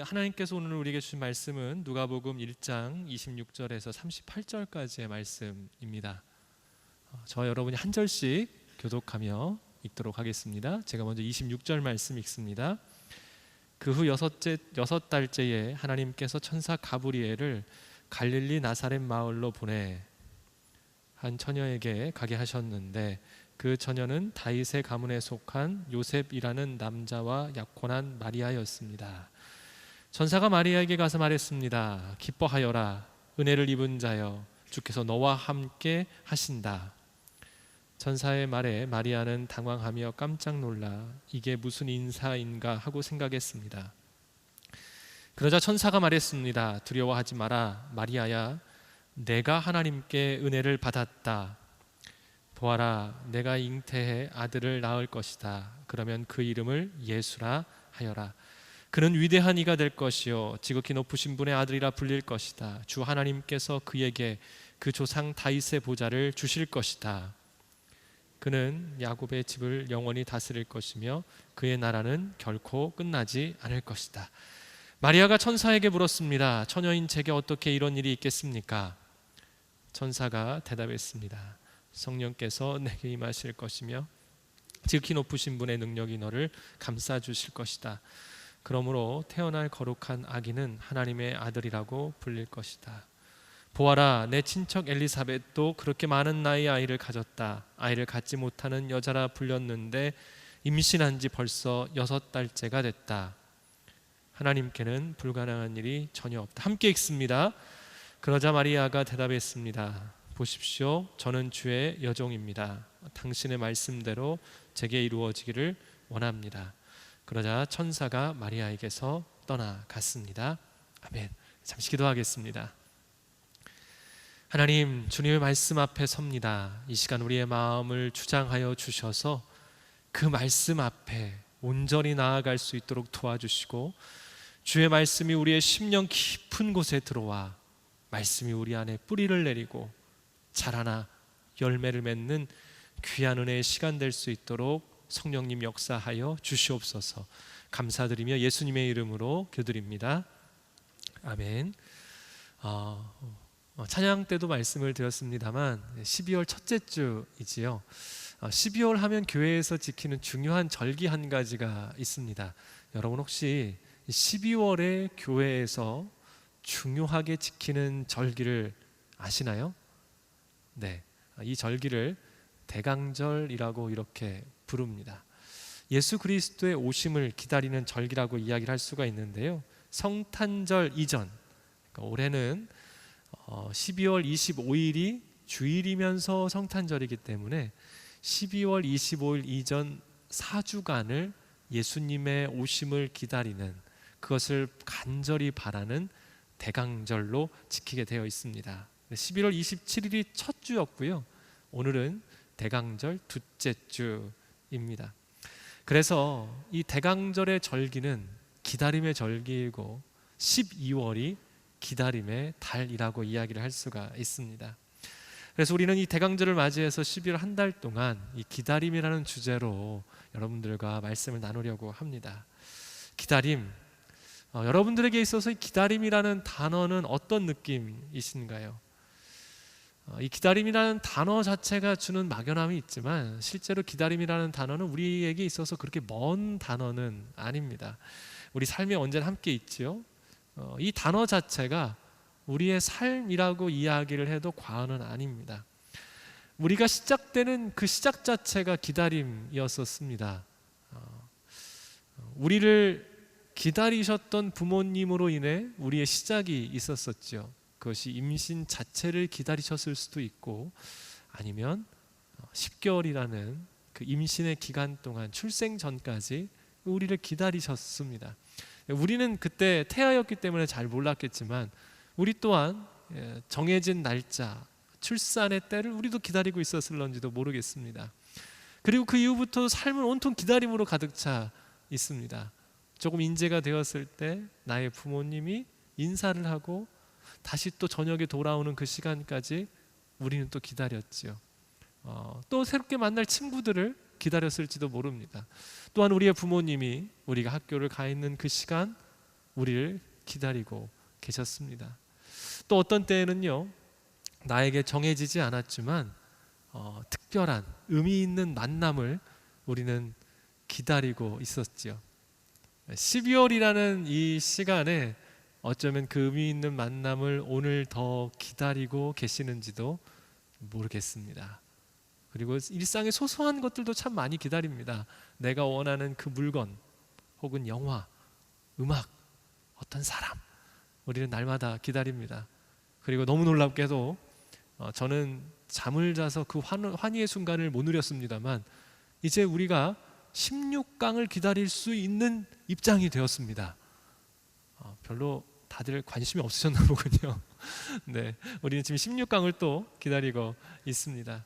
하나님께서 오늘 우리에게 주신 말씀은 누가복음 1장 26절에서 38절까지의 말씀입니다. 저와 여러분이 한 절씩 교독하며 읽도록 하겠습니다. 제가 먼저 26절 말씀 읽습니다. 그 후 여섯 달째에 하나님께서 천사 가브리엘을 갈릴리 나사렛 마을로 보내 한 처녀에게 가게 하셨는데, 그 처녀는 다윗의 가문에 속한 요셉이라는 남자와 약혼한 마리아였습니다. 천사가 마리아에게 가서 말했습니다. 기뻐하여라, 은혜를 입은 자여, 주께서 너와 함께 하신다. 천사의 말에 마리아는 당황하며 깜짝 놀라 이게 무슨 인사인가 하고 생각했습니다. 그러자 천사가 말했습니다. 두려워하지 마라, 마리아야, 내가 하나님께 은혜를 받았다. 보아라, 내가 잉태해 아들을 낳을 것이다. 그러면 그 이름을 예수라 하여라. 그는 위대한 이가 될 것이요 지극히 높으신 분의 아들이라 불릴 것이다. 주 하나님께서 그에게 그 조상 다윗의 보좌를 주실 것이다. 그는 야곱의 집을 영원히 다스릴 것이며 그의 나라는 결코 끝나지 않을 것이다. 마리아가 천사에게 물었습니다. 처녀인 제게 어떻게 이런 일이 있겠습니까? 천사가 대답했습니다. 성령께서 내게 임하실 것이며 지극히 높으신 분의 능력이 너를 감싸주실 것이다. 그러므로 태어날 거룩한 아기는 하나님의 아들이라고 불릴 것이다. 보아라, 내 친척 엘리사벳도 그렇게 많은 나이의 아이를 가졌다. 아이를 갖지 못하는 여자라 불렸는데 임신한 지 벌써 6달째가 됐다. 하나님께는 불가능한 일이 전혀 없다. 함께 읽습니다. 그러자 마리아가 대답했습니다. 보십시오, 저는 주의 여종입니다. 당신의 말씀대로 제게 이루어지기를 원합니다. 그러자 천사가 마리아에게서 떠나갔습니다. 아멘. 잠시 기도하겠습니다. 하나님, 주님의 말씀 앞에 섭니다. 이 시간 우리의 마음을 주장하여 주셔서 그 말씀 앞에 온전히 나아갈 수 있도록 도와주시고, 주의 말씀이 우리의 심령 깊은 곳에 들어와 말씀이 우리 안에 뿌리를 내리고 자라나 열매를 맺는 귀한 은혜의 시간 될 수 있도록 성령님 역사하여 주시옵소서. 감사드리며 예수님의 이름으로 기도드립니다. 아멘. 찬양 때도 말씀을 드렸습니다만 12월 첫째 주이지요. 12월 하면 교회에서 지키는 중요한 절기 한 가지가 있습니다. 여러분 혹시 12월에 교회에서 중요하게 지키는 절기를 아시나요? 네, 이 절기를 대강절이라고 이렇게 부릅니다. 예수 그리스도의 오심을 기다리는 절기라고 이야기를 할 수가 있는데요, 성탄절 이전, 그러니까 올해는 12월 25일이 주일이면서 성탄절이기 때문에 12월 25일 이전 4주간을 예수님의 오심을 기다리는, 그것을 간절히 바라는 대강절로 지키게 되어 있습니다. 11월 27일이 첫 주였고요, 오늘은 대강절 둘째 주입니다. 그래서 이 대강절의 절기는 기다림의 절기이고 12월이 기다림의 달이라고 이야기를 할 수가 있습니다. 그래서 우리는 이 대강절을 맞이해서 12월 한 달 동안 이 기다림이라는 주제로 여러분들과 말씀을 나누려고 합니다. 기다림, 여러분들에게 있어서 이 기다림이라는 단어는 어떤 느낌이신가요? 이 기다림이라는 단어 자체가 주는 막연함이 있지만 실제로 기다림이라는 단어는 우리에게 있어서 그렇게 먼 단어는 아닙니다. 우리 삶에 언제나 함께 있지요. 이 단어 자체가 우리의 삶이라고 이야기를 해도 과언은 아닙니다. 우리가 시작되는 그 시작 자체가 기다림이었었습니다. 우리를 기다리셨던 부모님으로 인해 우리의 시작이 있었었죠. 그것이 임신 자체를 기다리셨을 수도 있고, 아니면 10개월이라는 그 임신의 기간 동안 출생 전까지 우리를 기다리셨습니다. 우리는 그때 태아였기 때문에 잘 몰랐겠지만 우리 또한 정해진 날짜, 출산의 때를 우리도 기다리고 있었을런지도 모르겠습니다. 그리고 그 이후부터 삶은 온통 기다림으로 가득 차 있습니다. 조금 인재가 되었을 때 나의 부모님이 인사를 하고 다시 또 저녁에 돌아오는 그 시간까지 우리는 또 기다렸지요. 또 새롭게 만날 친구들을 기다렸을지도 모릅니다. 또한 우리의 부모님이 우리가 학교를 가 있는 그 시간, 우리를 기다리고 계셨습니다. 또 어떤 때에는요, 나에게 정해지지 않았지만 특별한 의미 있는 만남을 우리는 기다리고 있었지요. 12월이라는 이 시간에 어쩌면 그 의미 있는 만남을 오늘 더 기다리고 계시는지도 모르겠습니다. 그리고 일상의 소소한 것들도 참 많이 기다립니다. 내가 원하는 그 물건 혹은 영화, 음악, 어떤 사람, 우리는 날마다 기다립니다. 그리고 너무 놀랍게도 저는 잠을 자서 그 환희의 순간을 못 누렸습니다만 이제 우리가 16강을 기다릴 수 있는 입장이 되었습니다. 별로 다들 관심이 없으셨나 보군요. 네, 우리는 지금 16강을 또 기다리고 있습니다.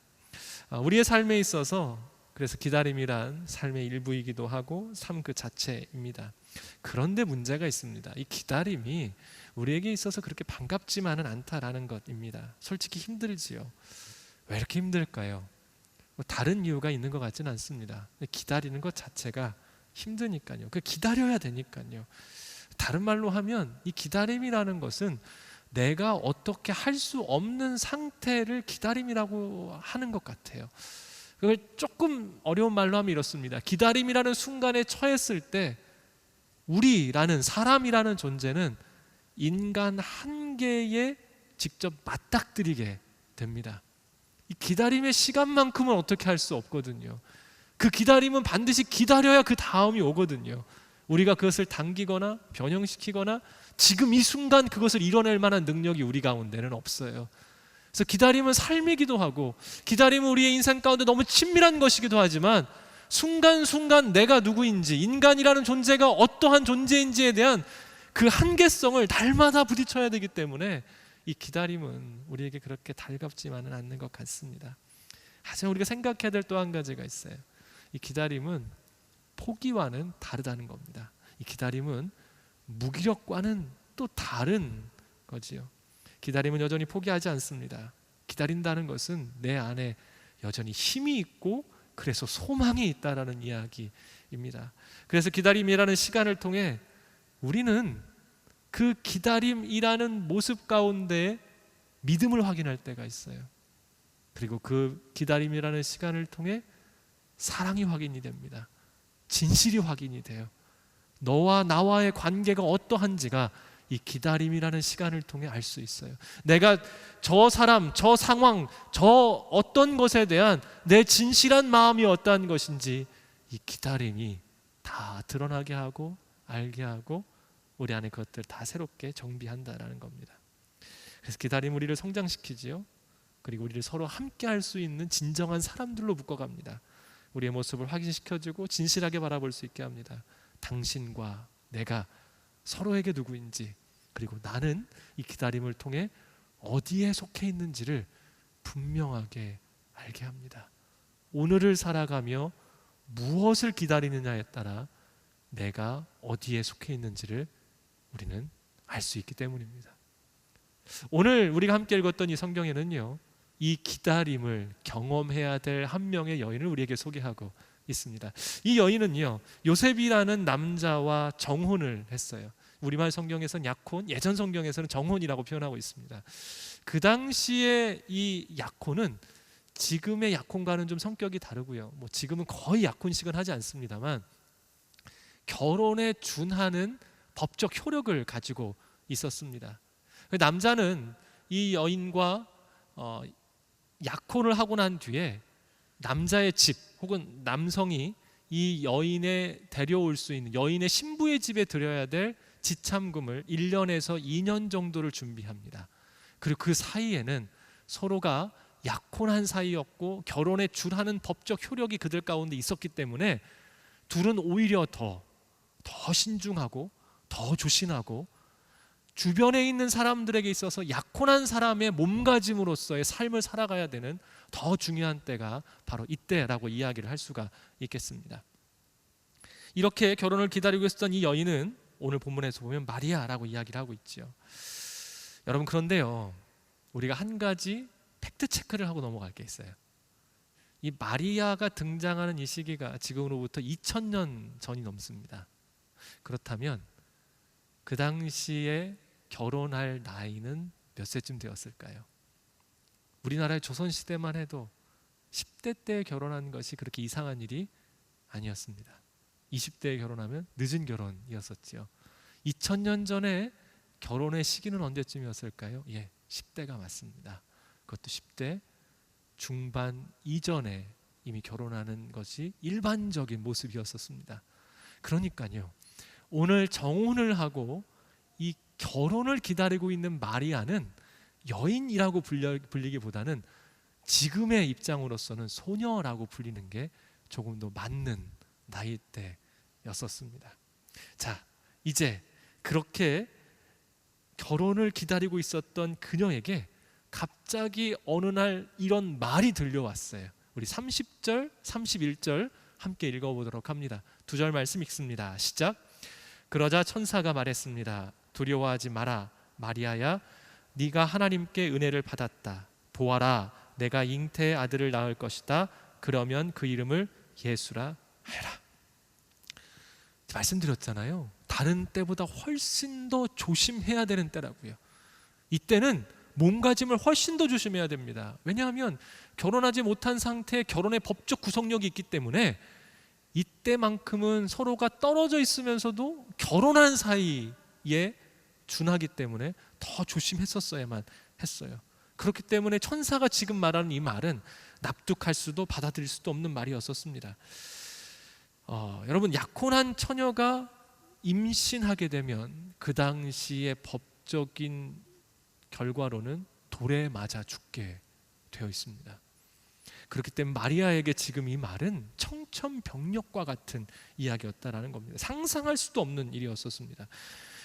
우리의 삶에 있어서 그래서 기다림이란 삶의 일부이기도 하고 삶 그 자체입니다. 그런데 문제가 있습니다. 이 기다림이 우리에게 있어서 그렇게 반갑지만은 않다라는 것입니다. 솔직히 힘들지요. 왜 이렇게 힘들까요? 다른 이유가 있는 것 같지는 않습니다. 기다리는 것 자체가 힘드니까요. 기다려야 되니까요. 다른 말로 하면 이 기다림이라는 것은 내가 어떻게 할 수 없는 상태를 기다림이라고 하는 것 같아요. 그걸 조금 어려운 말로 하면 이렇습니다. 기다림이라는 순간에 처했을 때 우리라는 사람이라는 존재는 인간 한계에 직접 맞닥뜨리게 됩니다. 이 기다림의 시간만큼은 어떻게 할 수 없거든요. 그 기다림은 반드시 기다려야 그 다음이 오거든요. 우리가 그것을 당기거나 변형시키거나 지금 이 순간 그것을 이뤄낼 만한 능력이 우리 가운데는 없어요. 그래서 기다림은 삶이기도 하고 기다림은 우리의 인생 가운데 너무 친밀한 것이기도 하지만 순간순간 내가 누구인지, 인간이라는 존재가 어떠한 존재인지에 대한 그 한계성을 날마다 부딪혀야 되기 때문에 이 기다림은 우리에게 그렇게 달갑지만은 않는 것 같습니다. 하지만 우리가 생각해야 될 또 한 가지가 있어요. 이 기다림은 포기와는 다르다는 겁니다. 이 기다림은 무기력과는 또 다른 거지요. 기다림은 여전히 포기하지 않습니다. 기다린다는 것은 내 안에 여전히 힘이 있고 그래서 소망이 있다라는 이야기입니다. 그래서 기다림이라는 시간을 통해 우리는 그 기다림이라는 모습 가운데 믿음을 확인할 때가 있어요. 그리고 그 기다림이라는 시간을 통해 사랑이 확인이 됩니다. 진실이 확인이 돼요. 너와 나와의 관계가 어떠한지가 이 기다림이라는 시간을 통해 알 수 있어요. 내가 저 사람, 저 상황, 저 어떤 것에 대한 내 진실한 마음이 어떠한 것인지 이 기다림이 다 드러나게 하고 알게 하고 우리 안에 그것들 다 새롭게 정비한다라는 겁니다. 그래서 기다림 우리를 성장시키지요. 그리고 우리를 서로 함께 할 수 있는 진정한 사람들로 묶어갑니다. 우리의 모습을 확인시켜주고 진실하게 바라볼 수 있게 합니다. 당신과 내가 서로에게 누구인지, 그리고 나는 이 기다림을 통해 어디에 속해 있는지를 분명하게 알게 합니다. 오늘을 살아가며 무엇을 기다리느냐에 따라 내가 어디에 속해 있는지를 우리는 알 수 있기 때문입니다. 오늘 우리가 함께 읽었던 이 성경에는요, 이 기다림을 경험해야 될 한 명의 여인을 우리에게 소개하고 있습니다. 이 여인은요, 요셉이라는 남자와 정혼을 했어요. 우리말 성경에서는 약혼, 예전 성경에서는 정혼이라고 표현하고 있습니다. 그 당시에 이 약혼은 지금의 약혼과는 좀 성격이 다르고요. 지금은 거의 약혼식은 하지 않습니다만 결혼에 준하는 법적 효력을 가지고 있었습니다. 남자는 이 여인과 약혼을 하고 난 뒤에 남자의 집 혹은 남성이 이 여인에 데려올 수 있는 여인의 신부의 집에 드려야 될 지참금을 1년에서 2년 정도를 준비합니다. 그리고 그 사이에는 서로가 약혼한 사이였고 결혼에 줄하는 법적 효력이 그들 가운데 있었기 때문에 둘은 오히려 더 신중하고 더 조신하고 주변에 있는 사람들에게 있어서 약혼한 사람의 몸가짐으로서의 삶을 살아가야 되는 더 중요한 때가 바로 이때라고 이야기를 할 수가 있겠습니다. 이렇게 결혼을 기다리고 있었던 이 여인은 오늘 본문에서 보면 마리아라고 이야기를 하고 있죠. 여러분, 그런데요, 우리가 한 가지 팩트 체크를 하고 넘어갈 게 있어요. 이 마리아가 등장하는 이 시기가 지금으로부터 2000년 전이 넘습니다. 그렇다면 그 당시에 결혼할 나이는 몇 세쯤 되었을까요? 우리나라의 조선시대만 해도 10대 때 결혼한 것이 그렇게 이상한 일이 아니었습니다. 20대에 결혼하면 늦은 결혼이었었지요. 2000년 전에 결혼의 시기는 언제쯤이었을까요? 10대가 맞습니다. 그것도 10대 중반 이전에 이미 결혼하는 것이 일반적인 모습이었었습니다. 그러니까요, 오늘 정혼을 하고 이 결혼을 기다리고 있는 마리아는 여인이라고 불리기보다는 지금의 입장으로서는 소녀라고 불리는 게 조금 더 맞는 나이대였었습니다. 자, 이제 그렇게 결혼을 기다리고 있었던 그녀에게 갑자기 어느 날 이런 말이 들려왔어요. 우리 30절, 31절 함께 읽어보도록 합니다. 2절 말씀 읽습니다. 시작. 그러자 천사가 말했습니다. 두려워하지 마라, 마리아야. 네가 하나님께 은혜를 받았다. 보아라, 내가 잉태의 아들을 낳을 것이다. 그러면 그 이름을 예수라 하라. 말씀드렸잖아요. 다른 때보다 훨씬 더 조심해야 되는 때라고요. 이때는 몸가짐을 훨씬 더 조심해야 됩니다. 왜냐하면 결혼하지 못한 상태에 결혼의 법적 구속력이 있기 때문에 이때만큼은 서로가 떨어져 있으면서도 결혼한 사이에 준하기 때문에 더 조심했었어야만 했어요. 그렇기 때문에 천사가 지금 말하는 이 말은 납득할 수도 받아들일 수도 없는 말이었었습니다. 여러분, 약혼한 처녀가 임신하게 되면 그 당시의 법적인 결과로는 돌에 맞아 죽게 되어 있습니다. 그렇기 때문에 마리아에게 지금 이 말은 청천벽력과 같은 이야기였다라는 겁니다. 상상할 수도 없는 일이었었습니다.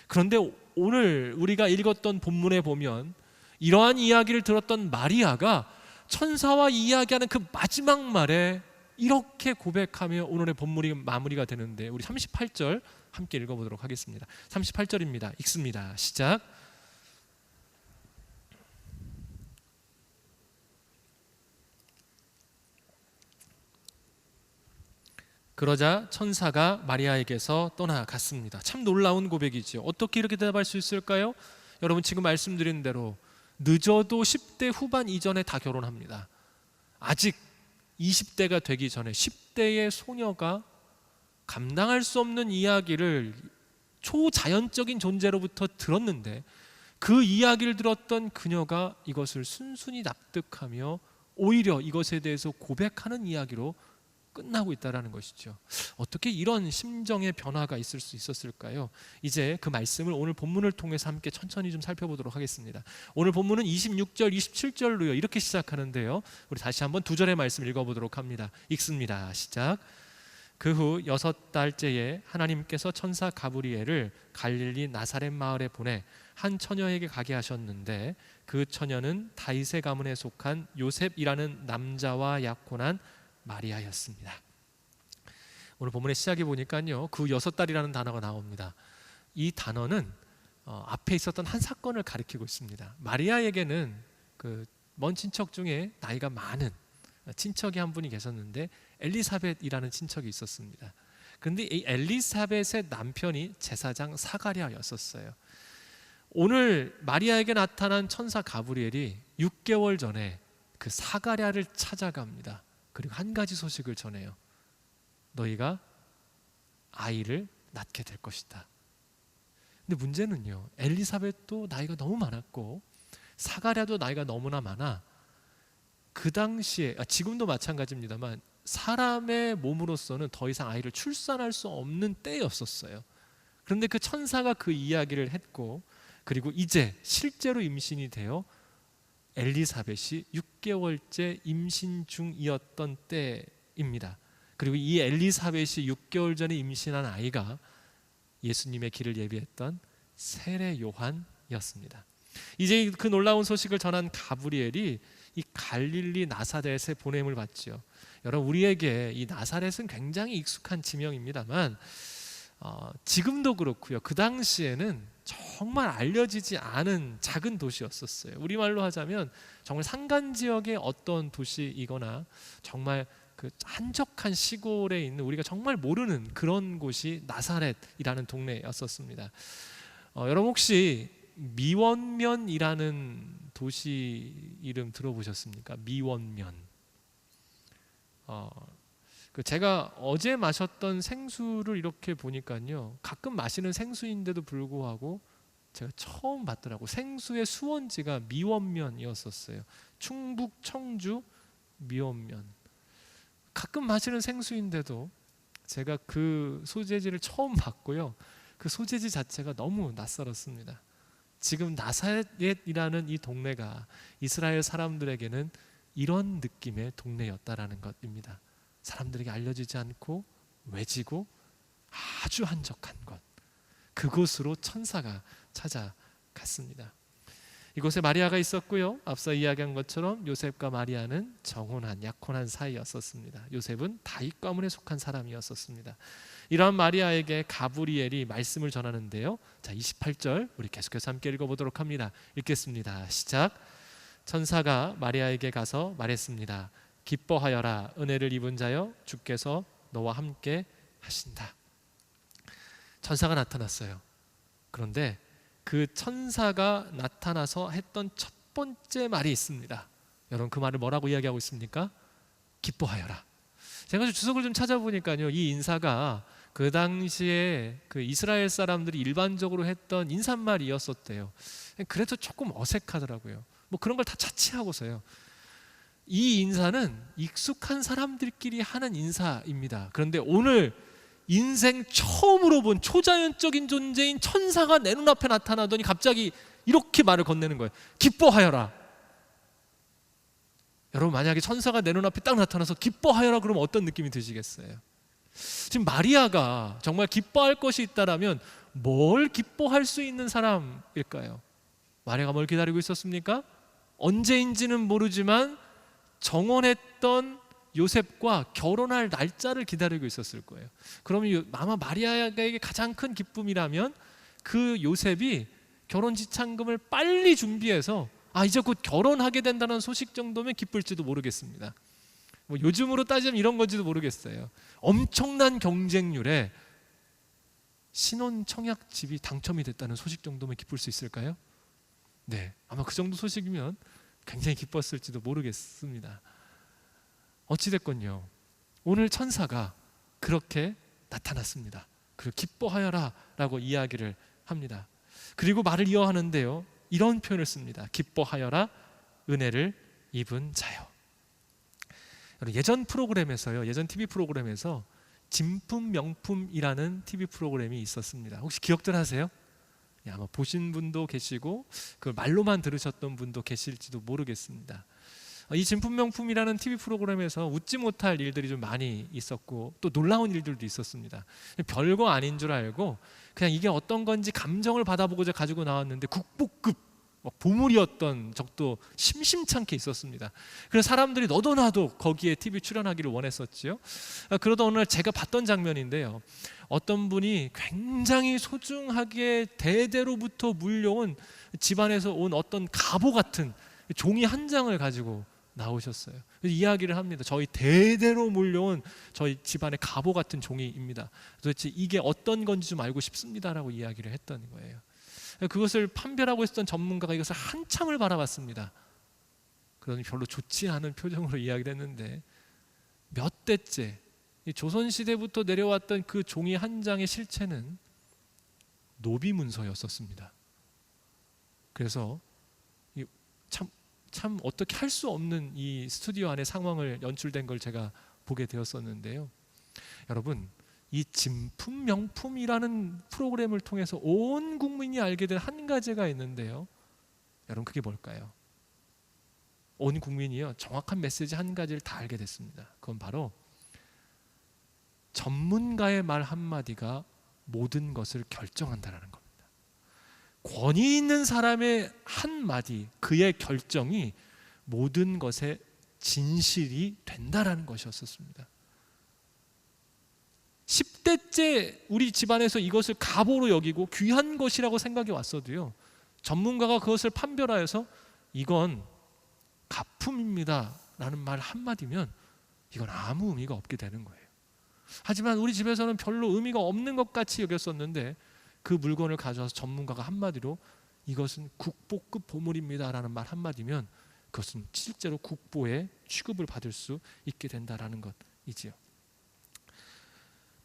그런데 오늘 우리가 읽었던 본문에 보면 이러한 이야기를 들었던 마리아가 천사와 이야기하는 그 마지막 말에 이렇게 고백하며 오늘의 본문이 마무리가 되는데, 우리 38절 함께 읽어보도록 하겠습니다. 38절입니다. 읽습니다. 시작. 그러자 천사가 마리아에게서 떠나갔습니다. 참 놀라운 고백이죠. 어떻게 이렇게 대답할 수 있을까요? 여러분, 지금 말씀드린 대로 늦어도 10대 후반 이전에 다 결혼합니다. 아직 20대가 되기 전에 10대의 소녀가 감당할 수 없는 이야기를 초자연적인 존재로부터 들었는데, 그 이야기를 들었던 그녀가 이것을 순순히 납득하며 오히려 이것에 대해서 고백하는 이야기로 끝나고 있다는 것이죠. 어떻게 이런 심정의 변화가 있을 수 있었을까요? 이제 그 말씀을 오늘 본문을 통해서 함께 천천히 좀 살펴보도록 하겠습니다. 오늘 본문은 26절, 27절로요 이렇게 시작하는데요, 우리 다시 한번 2절의 말씀 읽어보도록 합니다. 읽습니다. 시작. 그 후 6달째에 하나님께서 천사 가브리엘을 갈릴리 나사렛 마을에 보내 한 처녀에게 가게 하셨는데, 그 처녀는 다윗의 가문에 속한 요셉이라는 남자와 약혼한 마리아였습니다. 오늘 본문의 시작에 보니까요, 그 6달이라는 단어가 나옵니다. 이 단어는 앞에 있었던 한 사건을 가리키고 있습니다. 마리아에게는 그 먼 친척 중에 나이가 많은 친척이 한 분이 계셨는데, 엘리사벳이라는 친척이 있었습니다. 그런데 이 엘리사벳의 남편이 제사장 사가랴였었어요. 오늘 마리아에게 나타난 천사 가브리엘이 6개월 전에 그 사가랴를 찾아갑니다. 그리고 한 가지 소식을 전해요. 너희가 아이를 낳게 될 것이다. 근데 문제는요, 엘리사벳도 나이가 너무 많았고 사가랴도 나이가 너무나 많아 그 당시에, 지금도 마찬가지입니다만, 사람의 몸으로서는 더 이상 아이를 출산할 수 없는 때였었어요. 그런데 그 천사가 그 이야기를 했고, 그리고 이제 실제로 임신이 되어 엘리사벳이 6개월째 임신 중이었던 때입니다. 그리고 이 엘리사벳이 6개월 전에 임신한 아이가 예수님의 길을 예비했던 세례 요한이었습니다. 이제 그 놀라운 소식을 전한 가브리엘이 이 갈릴리 나사렛에 보냄을 받죠. 여러분, 우리에게 이 나사렛은 굉장히 익숙한 지명입니다만 지금도 그렇고요, 그 당시에는 정말 알려지지 않은 작은 도시였었어요. 우리말로 하자면 정말 산간 지역의 어떤 도시이거나 정말 그 한적한 시골에 있는 우리가 정말 모르는 그런 곳이 나사렛이라는 동네였었습니다. 여러분 혹시 미원면이라는 도시 이름 들어보셨습니까? 미원면. 제가 어제 마셨던 생수를 이렇게 보니까요, 가끔 마시는 생수인데도 불구하고 제가 처음 봤더라고. 생수의 수원지가 미원면이었었어요. 충북 청주 미원면. 가끔 마시는 생수인데도 제가 그 소재지를 처음 봤고요, 그 소재지 자체가 너무 낯설었습니다. 지금 나사렛이라는 이 동네가 이스라엘 사람들에게는 이런 느낌의 동네였다라는 것입니다. 사람들에게 알려지지 않고 외지고 아주 한적한 곳, 그곳으로 천사가 찾아갔습니다. 이곳에 마리아가 있었고요, 앞서 이야기한 것처럼 요셉과 마리아는 정혼한 약혼한 사이였었습니다. 요셉은 다윗 가문에 속한 사람이었었습니다. 이러한 마리아에게 가브리엘이 말씀을 전하는데요, 자 28절 우리 계속해서 함께 읽어보도록 합니다. 읽겠습니다. 시작. 천사가 마리아에게 가서 말했습니다. 기뻐하여라, 은혜를 입은 자여, 주께서 너와 함께 하신다. 천사가 나타났어요. 그런데 그 천사가 나타나서 했던 첫 번째 말이 있습니다. 여러분 그 말을 뭐라고 이야기하고 있습니까? 기뻐하여라. 제가 주석을 좀 찾아보니까요, 이 인사가 그 당시에 그 이스라엘 사람들이 일반적으로 했던 인사말이었었대요. 그래서 조금 어색하더라고요. 뭐 그런 걸 다 차치하고서요, 이 인사는 익숙한 사람들끼리 하는 인사입니다. 그런데 오늘 인생 처음으로 본 초자연적인 존재인 천사가 내 눈앞에 나타나더니 갑자기 이렇게 말을 건네는 거예요. 기뻐하여라. 여러분 만약에 천사가 내 눈앞에 딱 나타나서 기뻐하여라 그러면 어떤 느낌이 드시겠어요? 지금 마리아가 정말 기뻐할 것이 있다라면 뭘 기뻐할 수 있는 사람일까요? 마리아가 뭘 기다리고 있었습니까? 언제인지는 모르지만 정혼했던 요셉과 결혼할 날짜를 기다리고 있었을 거예요. 그러면 아마 마리아에게 가장 큰 기쁨이라면 그 요셉이 결혼 지참금을 빨리 준비해서 이제 곧 결혼하게 된다는 소식 정도면 기쁠지도 모르겠습니다. 뭐 요즘으로 따지면 이런 건지도 모르겠어요. 엄청난 경쟁률에 신혼 청약집이 당첨이 됐다는 소식 정도면 기쁠 수 있을까요? 네, 아마 그 정도 소식이면 굉장히 기뻤을지도 모르겠습니다. 어찌됐건요, 오늘 천사가 그렇게 나타났습니다. 그리고 기뻐하여라 라고 이야기를 합니다. 그리고 말을 이어하는데요, 이런 표현을 씁니다. 기뻐하여라, 은혜를 입은 자여. 예전 프로그램에서요, 예전 TV 프로그램에서 진품 명품이라는 TV 프로그램이 있었습니다. 혹시 기억들 하세요? 아마 보신 분도 계시고 그 말로만 들으셨던 분도 계실지도 모르겠습니다. 이 진품명품이라는 TV 프로그램에서 웃지 못할 일들이 좀 많이 있었고 또 놀라운 일들도 있었습니다. 별거 아닌 줄 알고 그냥 이게 어떤 건지 감정을 받아보고자 가지고 나왔는데 국보급 보물이었던 적도 심심찮게 있었습니다. 그래서 사람들이 너도 나도 거기에 TV 출연하기를 원했었지요. 그러다 어느 날 제가 봤던 장면인데요, 어떤 분이 굉장히 소중하게 대대로부터 물려온 집안에서 온 어떤 갑오 같은 종이 한 장을 가지고 나오셨어요. 이야기를 합니다. 저희 대대로 물려온 저희 집안의 갑오 같은 종이입니다. 도대체 이게 어떤 건지 좀 알고 싶습니다라고 이야기를 했던 거예요. 그것을 판별하고 있었던 전문가가 이것을 한참을 바라봤습니다. 그러니 별로 좋지 않은 표정으로 이야기를 했는데 몇 대째 조선시대부터 내려왔던 그 종이 한 장의 실체는 노비문서였었습니다. 그래서 참 어떻게 할 수 없는 이 스튜디오 안의 상황을 연출된 걸 제가 보게 되었었는데요, 여러분 이 진품 명품이라는 프로그램을 통해서 온 국민이 알게 된 한 가지가 있는데요, 여러분 그게 뭘까요? 온 국민이요 정확한 메시지 한 가지를 다 알게 됐습니다. 그건 바로 전문가의 말 한마디가 모든 것을 결정한다라는 겁니다. 권위 있는 사람의 한마디, 그의 결정이 모든 것의 진실이 된다라는 것이었습니다. 10대째 우리 집안에서 이것을 갑오로 여기고 귀한 것이라고 생각해 왔어도요, 전문가가 그것을 판별하여서 이건 가품입니다 라는 말 한마디면 이건 아무 의미가 없게 되는 거예요. 하지만 우리 집에서는 별로 의미가 없는 것 같이 여겼었는데 그 물건을 가져와서 전문가가 한마디로 이것은 국보급 보물입니다라는 말 한마디면 그것은 실제로 국보의 취급을 받을 수 있게 된다라는 것이지요.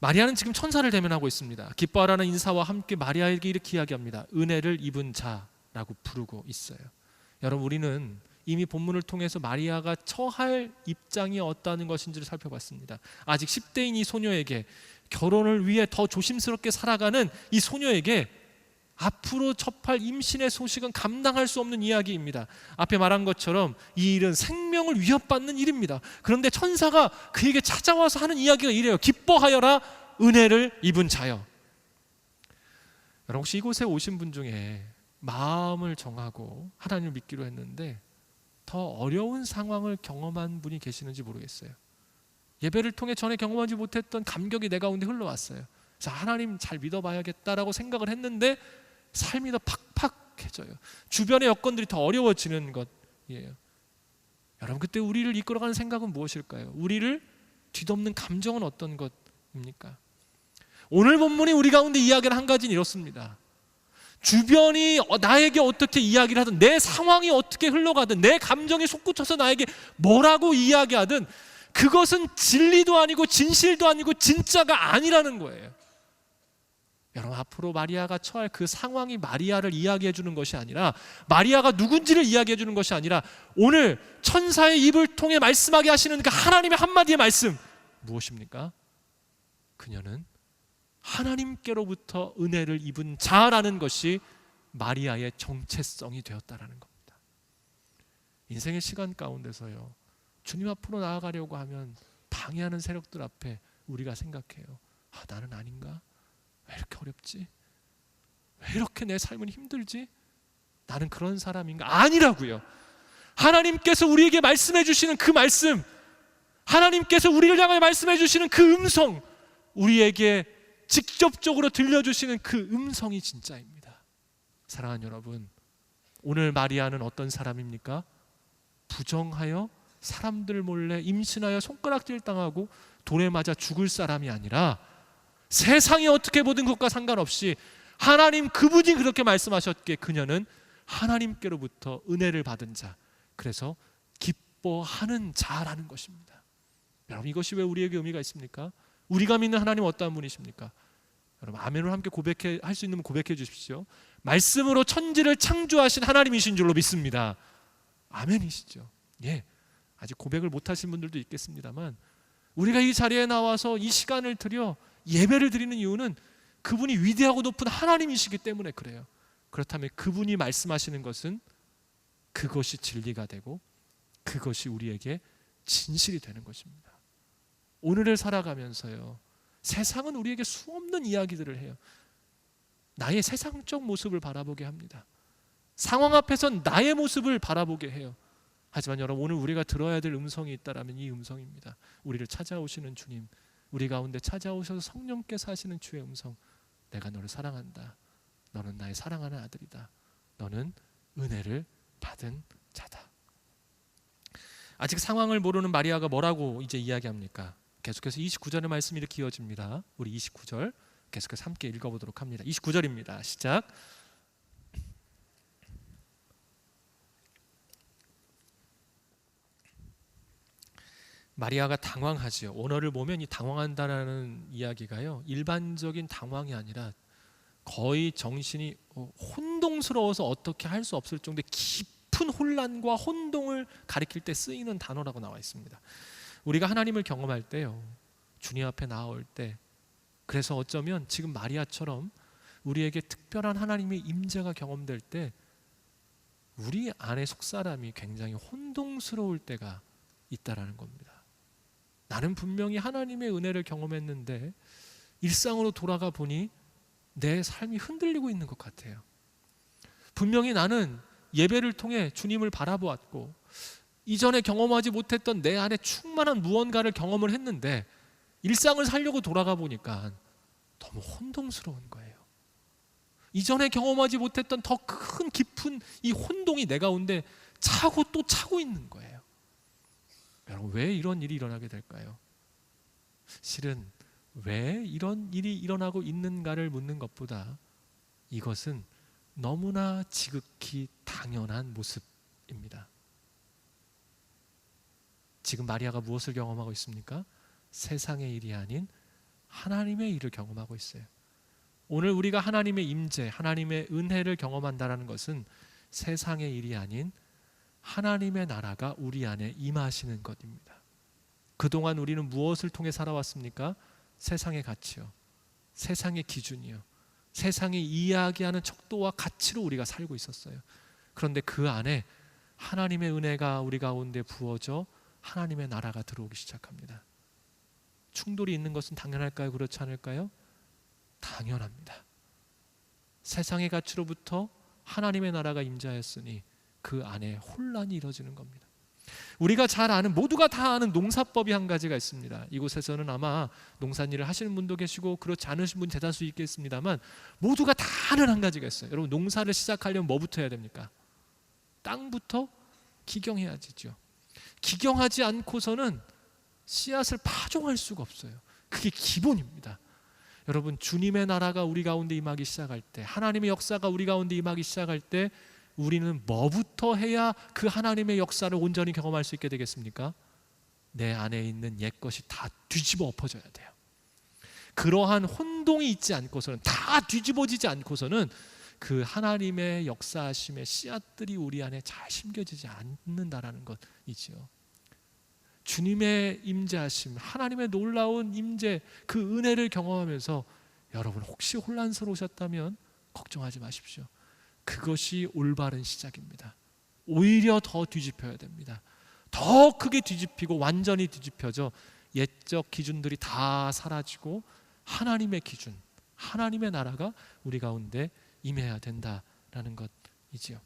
마리아는 지금 천사를 대면하고 있습니다. 기뻐하라는 인사와 함께 마리아에게 이렇게 이야기합니다. 은혜를 입은 자라고 부르고 있어요. 여러분, 우리는 이미 본문을 통해서 마리아가 처할 입장이 어떠한 것인지를 살펴봤습니다. 아직 10대인 이 소녀에게, 결혼을 위해 더 조심스럽게 살아가는 이 소녀에게 앞으로 접할 임신의 소식은 감당할 수 없는 이야기입니다. 앞에 말한 것처럼 이 일은 생명을 위협받는 일입니다. 그런데 천사가 그에게 찾아와서 하는 이야기가 이래요. 기뻐하여라, 은혜를 입은 자여. 여러분, 혹시 이곳에 오신 분 중에 마음을 정하고 하나님을 믿기로 했는데 더 어려운 상황을 경험한 분이 계시는지 모르겠어요. 예배를 통해 전에 경험하지 못했던 감격이 내 가운데 흘러왔어요. 그래서 하나님 잘 믿어봐야겠다라고 생각을 했는데 삶이 더 팍팍해져요. 주변의 여건들이 더 어려워지는 것이에요. 여러분, 그때 우리를 이끌어가는 생각은 무엇일까요? 우리를 뒤덮는 감정은 어떤 것입니까? 오늘 본문이 우리 가운데 이야기를 한 가지는 이렇습니다. 주변이 나에게 어떻게 이야기를 하든, 내 상황이 어떻게 흘러가든, 내 감정이 솟구쳐서 나에게 뭐라고 이야기하든 그것은 진리도 아니고 진실도 아니고 진짜가 아니라는 거예요. 여러분, 앞으로 마리아가 처할 그 상황이 마리아를 이야기해 주는 것이 아니라, 마리아가 누군지를 이야기해 주는 것이 아니라, 오늘 천사의 입을 통해 말씀하게 하시는 그 하나님의 한마디의 말씀, 무엇입니까? 그녀는 하나님께로부터 은혜를 입은 자라는 것이 마리아의 정체성이 되었다라는 겁니다. 인생의 시간 가운데서요, 주님 앞으로 나아가려고 하면 방해하는 세력들 앞에 우리가 생각해요. 나는 아닌가? 왜 이렇게 어렵지? 왜 이렇게 내 삶은 힘들지? 나는 그런 사람인가? 아니라고요. 하나님께서 우리에게 말씀해 주시는 그 말씀, 하나님께서 우리를 향해 말씀해 주시는 그 음성, 우리에게 직접적으로 들려주시는 그 음성이 진짜입니다. 사랑하는 여러분, 오늘 마리아는 어떤 사람입니까? 부정하여 사람들 몰래 임신하여 손가락질 당하고 돌에 맞아 죽을 사람이 아니라, 세상이 어떻게 보든 그것과 상관없이 하나님 그분이 그렇게 말씀하셨기에 그녀는 하나님께로부터 은혜를 받은 자, 그래서 기뻐하는 자라는 것입니다. 여러분, 이것이 왜 우리에게 의미가 있습니까? 우리가 믿는 하나님 어떠한 분이십니까? 여러분, 아멘으로 함께 할 수 있는 분 고백해 주십시오. 말씀으로 천지를 창조하신 하나님이신 줄로 믿습니다. 아멘이시죠? 예, 아직 고백을 못하신 분들도 있겠습니다만, 우리가 이 자리에 나와서 이 시간을 들여 예배를 드리는 이유는 그분이 위대하고 높은 하나님이시기 때문에 그래요. 그렇다면 그분이 말씀하시는 것은 그것이 진리가 되고 그것이 우리에게 진실이 되는 것입니다. 오늘을 살아가면서요, 세상은 우리에게 수없는 이야기들을 해요. 나의 세상적 모습을 바라보게 합니다. 상황 앞에선 나의 모습을 바라보게 해요. 하지만 여러분, 오늘 우리가 들어야 될 음성이 있다라면 이 음성입니다. 우리를 찾아오시는 주님, 우리 가운데 찾아오셔서 성령께서 하시는 주의 음성, 내가 너를 사랑한다. 너는 나의 사랑하는 아들이다. 너는 은혜를 받은 자다. 아직 상황을 모르는 마리아가 뭐라고 이제 이야기합니까? 계속해서 29절의 말씀이 이렇게 이어집니다. 우리 29절 계속해서 함께 읽어보도록 합니다. 29절입니다. 시작. 마리아가 당황하지요. 원어를 보면 이 당황한다라는 이야기가요, 일반적인 당황이 아니라 거의 정신이 혼동스러워서 어떻게 할 수 없을 정도의 깊은 혼란과 혼동을 가리킬 때 쓰이는 단어라고 나와 있습니다. 우리가 하나님을 경험할 때요, 주님 앞에 나올 때, 그래서 어쩌면 지금 마리아처럼 우리에게 특별한 하나님의 임재가 경험될 때 우리 안의 속사람이 굉장히 혼동스러울 때가 있다라는 겁니다. 나는 분명히 하나님의 은혜를 경험했는데 일상으로 돌아가 보니 내 삶이 흔들리고 있는 것 같아요. 분명히 나는 예배를 통해 주님을 바라보았고 이전에 경험하지 못했던 내 안에 충만한 무언가를 경험을 했는데 일상을 살려고 돌아가 보니까 너무 혼동스러운 거예요. 이전에 경험하지 못했던 더 큰 깊은 이 혼동이 내 가운데 차고 또 차고 있는 거예요. 여러분, 왜 이런 일이 일어나게 될까요? 실은 왜 이런 일이 일어나고 있는가를 묻는 것보다 이것은 너무나 지극히 당연한 모습입니다. 지금 마리아가 무엇을 경험하고 있습니까? 세상의 일이 아닌 하나님의 일을 경험하고 있어요. 오늘 우리가 하나님의 임재, 하나님의 은혜를 경험한다는 것은 세상의 일이 아닌 하나님의 나라가 우리 안에 임하시는 것입니다. 그동안 우리는 무엇을 통해 살아왔습니까? 세상의 가치요, 세상의 기준이요, 세상이 이야기하는 척도와 가치로 우리가 살고 있었어요. 그런데 그 안에 하나님의 은혜가 우리 가운데 부어져 하나님의 나라가 들어오기 시작합니다. 충돌이 있는 것은 당연할까요? 그렇지 않을까요? 당연합니다. 세상의 가치로부터 하나님의 나라가 임재하였으니 그 안에 혼란이 이루어지는 겁니다. 우리가 잘 아는, 모두가 다 아는 농사법이 한 가지가 있습니다. 이곳에서는 아마 농산일을 하시는 분도 계시고 그렇지 않으신 분 대다수 있겠습니다만 모두가 다 아는 한 가지가 있어요. 여러분, 농사를 시작하려면 뭐부터 해야 됩니까? 땅부터 기경해야 되죠. 기경하지 않고서는 씨앗을 파종할 수가 없어요. 그게 기본입니다. 여러분, 주님의 나라가 우리 가운데 임하기 시작할 때, 하나님의 역사가 우리 가운데 임하기 시작할 때 우리는 뭐부터 해야 그 하나님의 역사를 온전히 경험할 수 있게 되겠습니까? 내 안에 있는 옛것이 다 뒤집어 엎어져야 돼요. 그러한 혼동이 있지 않고서는, 다 뒤집어지지 않고서는 그 하나님의 역사하심의 씨앗들이 우리 안에 잘 심겨지지 않는다라는 것이지요. 주님의 임재하심, 하나님의 놀라운 임재, 그 은혜를 경험하면서 여러분 혹시 혼란스러우셨다면 걱정하지 마십시오. 그것이 올바른 시작입니다. 오히려 더 뒤집혀야 됩니다. 더 크게 뒤집히고 완전히 뒤집혀져 옛적 기준들이 다 사라지고 하나님의 기준, 하나님의 나라가 우리 가운데 임해야 된다라는 것이지요.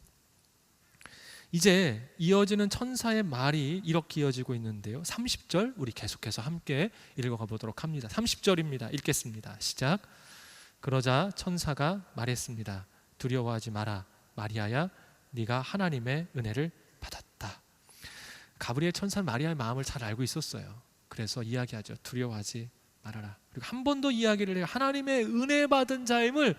이제 이어지는 천사의 말이 이렇게 이어지고 있는데요, 30절 우리 계속해서 함께 읽어가 보도록 합니다. 30절입니다. 읽겠습니다. 시작. 그러자 천사가 말했습니다. 두려워하지 마라, 마리아야, 네가 하나님의 은혜를 받았다. 가브리엘 천사는 마리아의 마음을 잘 알고 있었어요. 그래서 이야기하죠. 두려워하지 말아라. 그리고 한 번 더 이야기를 해요. 하나님의 은혜 받은 자임을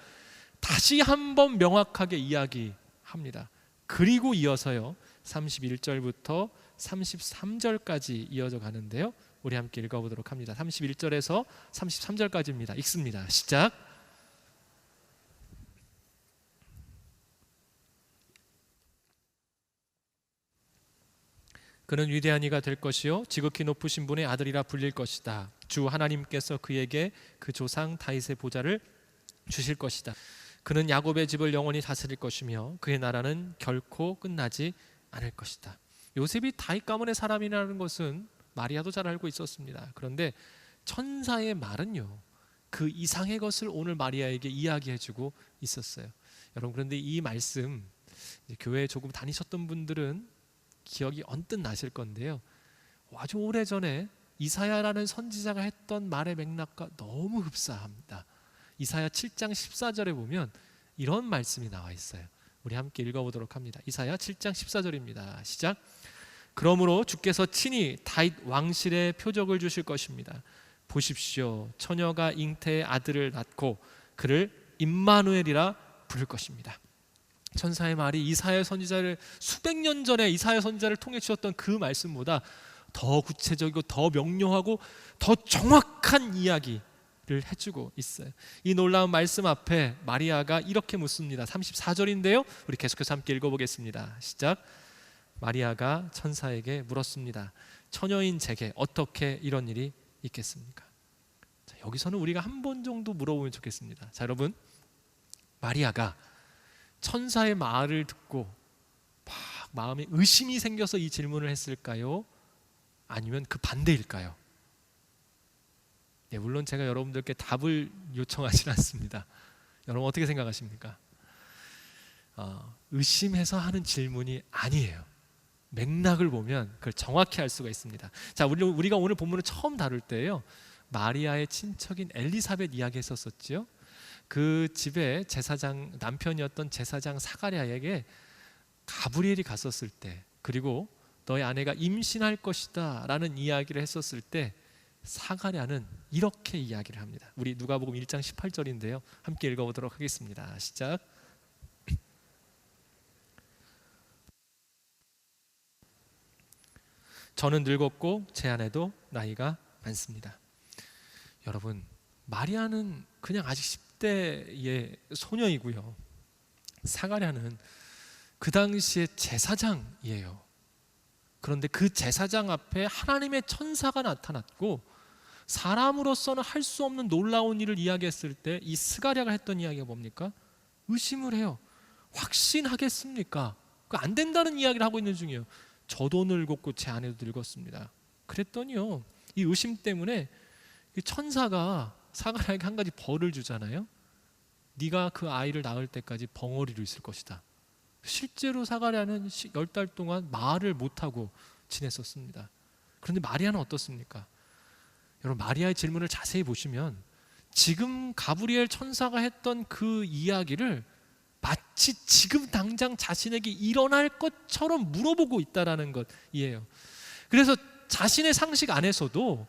다시 한 번 명확하게 이야기합니다. 그리고 이어서요, 31절부터 33절까지 이어져 가는데요, 우리 함께 읽어보도록 합니다. 31절에서 33절까지입니다. 읽습니다. 시작. 그는 위대한 이가 될 것이요 지극히 높으신 분의 아들이라 불릴 것이다. 주 하나님께서 그에게 그 조상 다윗의 보좌를 주실 것이다. 그는 야곱의 집을 영원히 다스릴 것이며 그의 나라는 결코 끝나지 않을 것이다. 요셉이 다윗 가문의 사람이라는 것은 마리아도 잘 알고 있었습니다. 그런데 천사의 말은요, 그 이상의 것을 오늘 마리아에게 이야기해주고 있었어요. 여러분, 그런데 이 말씀 교회에 조금 다니셨던 분들은 기억이 언뜻 나실 건데요, 아주 오래전에 이사야라는 선지자가 했던 말의 맥락과 너무 흡사합니다. 이사야 7장 14절에 보면 이런 말씀이 나와 있어요. 우리 함께 읽어보도록 합니다. 이사야 7장 14절입니다. 시작. 그러므로 주께서 친히 다윗 왕실의 표적을 주실 것입니다. 보십시오, 처녀가 잉태의 아들을 낳고 그를 임마누엘이라 부를 것입니다. 천사의 말이 이사야 선지자를 수백 년 전에 이사야 선지자를 통해 주셨던 그 말씀보다 더 구체적이고 더 명료하고 더 정확한 이야기를 해주고 있어요. 이 놀라운 말씀 앞에 마리아가 이렇게 묻습니다. 34절인데요, 우리 계속해서 함께 읽어보겠습니다. 시작. 마리아가 천사에게 물었습니다. 처녀인 제게 어떻게 이런 일이 있겠습니까? 자, 여기서는 우리가 한 번 정도 물어보면 좋겠습니다. 자, 여러분, 마리아가 천사의 말을 듣고 막 마음에 의심이 생겨서 이 질문을 했을까요? 아니면 그 반대일까요? 네, 물론 제가 여러분들께 답을 요청하지는 않습니다. 여러분 어떻게 생각하십니까? 의심해서 하는 질문이 아니에요. 맥락을 보면 그걸 정확히 알 수가 있습니다. 자, 우리가 오늘 본문을 처음 다룰 때요, 마리아의 친척인 엘리사벳 이야기했었었죠. 그 집에 제사장, 남편이었던 제사장 사가랴에게 가브리엘이 갔었을 때, 그리고 너의 아내가 임신할 것이다 라는 이야기를 했었을 때 사가랴는 이렇게 이야기를 합니다. 우리 누가복음 1장 18절인데요. 함께 읽어보도록 하겠습니다. 시작. 저는 늙었고 제 아내도 나이가 많습니다. 여러분, 마리아는 그냥 아직 10대의 소녀이고요. 사가랴는 그 당시의 제사장이에요. 그런데 그 제사장 앞에 하나님의 천사가 나타났고 사람으로서는 할 수 없는 놀라운 일을 이야기했을 때 이 스가랴가 했던 이야기가 뭡니까? 의심을 해요. 확신하겠습니까? 안 된다는 이야기를 하고 있는 중이에요. 저도 늙었고 제 아내도 늙었습니다. 그랬더니요, 이 의심 때문에 천사가 사가랴에게 한 가지 벌을 주잖아요. 네가 그 아이를 낳을 때까지 벙어리로 있을 것이다. 실제로 사가랴는 10달 동안 말을 못하고 지냈었습니다. 그런데 마리아는 어떻습니까? 여러분, 마리아의 질문을 자세히 보시면 지금 가브리엘 천사가 했던 그 이야기를 마치 지금 당장 자신에게 일어날 것처럼 물어보고 있다는 것이에요. 그래서 자신의 상식 안에서도